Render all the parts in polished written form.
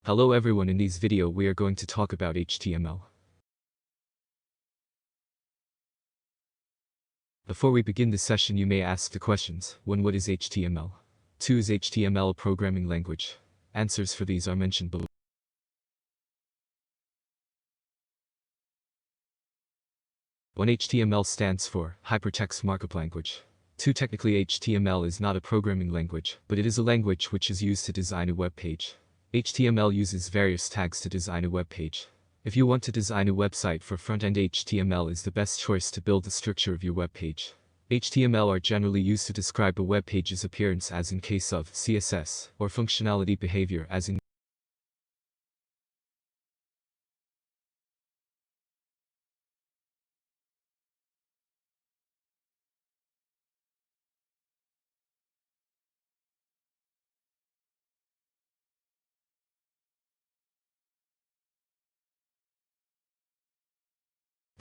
Hello everyone, in this video we are going to talk about HTML. Before we begin this session you may ask the questions: 1. What is HTML? 2. Is HTML a programming language? Answers for these are mentioned below. 1. HTML stands for Hypertext Markup Language. 2. Technically HTML is not a programming language, but it is a language which is used to design a web page. HTML uses various tags to design a web page. If you want to design a website for front-end, HTML is the best choice to build the structure of your web page. HTML are generally used to describe a web page's appearance, as in case of CSS, or functionality behavior as in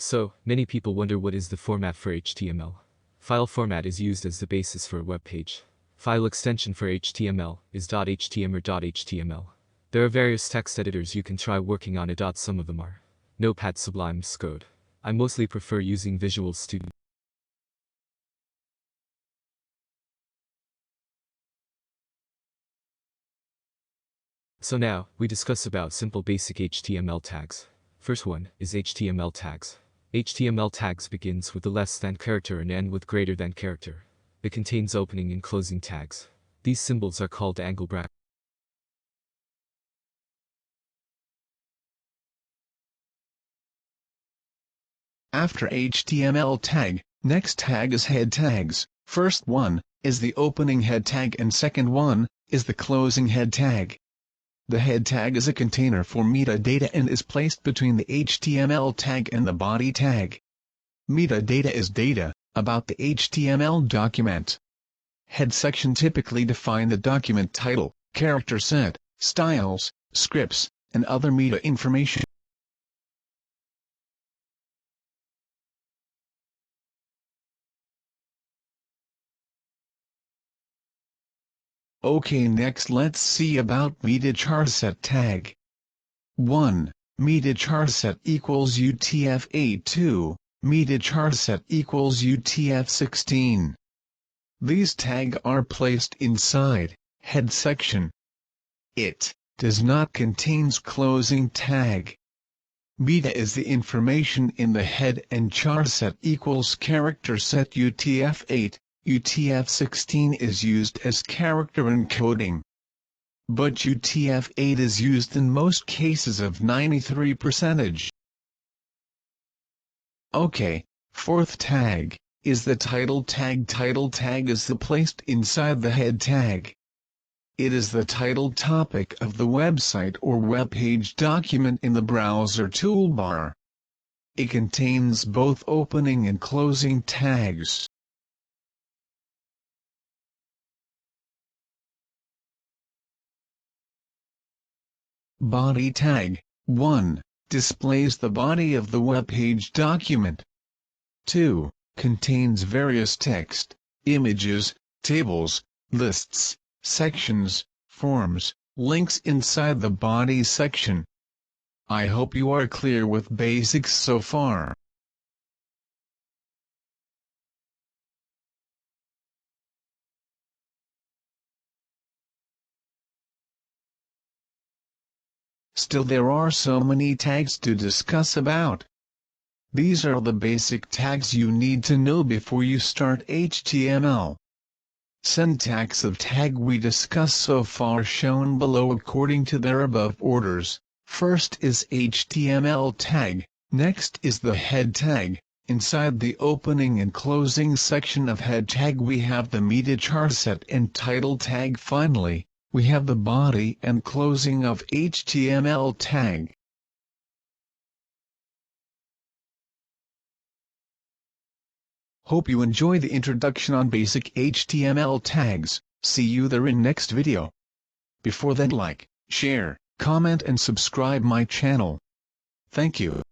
So, many people wonder what is the format for HTML. File format is used as the basis for a web page. File extension for HTML is .html or .html. There are various text editors you can try working on it. Some of them are Notepad, Sublime, Xcode. I mostly prefer using Visual Studio. So now, we discuss about simple basic HTML tags. First one is HTML tags. HTML tags begins with the less than character and end with greater than character. It contains opening and closing tags. These symbols are called angle brackets. After HTML tag, next tag is head tags. First one is the opening head tag and second one is the closing head tag. The head tag is a container for metadata and is placed between the HTML tag and the body tag. Metadata is data about the HTML document. Head section typically define the document title, character set, styles, scripts, and other meta information. Okay, next let's see about meta charset tag. 1. Meta charset equals UTF-8. 2. Meta charset equals UTF-16. These tags are placed inside head section. It does not contain closing tag. Meta is the information in the head and charset equals character set. UTF-8. UTF-16 is used as character encoding. But UTF-8 is used in most cases of 93%. Okay, fourth tag is the title tag. Title tag is placed inside the head tag. It is the title topic of the website or web page document in the browser toolbar. It contains both opening and closing tags. Body tag. 1. Displays the body of the web page document. 2. Contains various text, images, tables, lists, sections, forms, links inside the body section. I hope you are clear with basics so far. Still, there are so many tags to discuss about. These are the basic tags you need to know before you start HTML. Syntax of tag we discussed so far shown below according to their above orders. First is HTML tag, next is the head tag. Inside the opening and closing section of head tag we have the meta charset and title tag. Finally, we have the body and closing of HTML tag. Hope you enjoy the introduction on basic HTML tags. See you there in next video. Before that, like, share, comment and subscribe my channel. Thank you.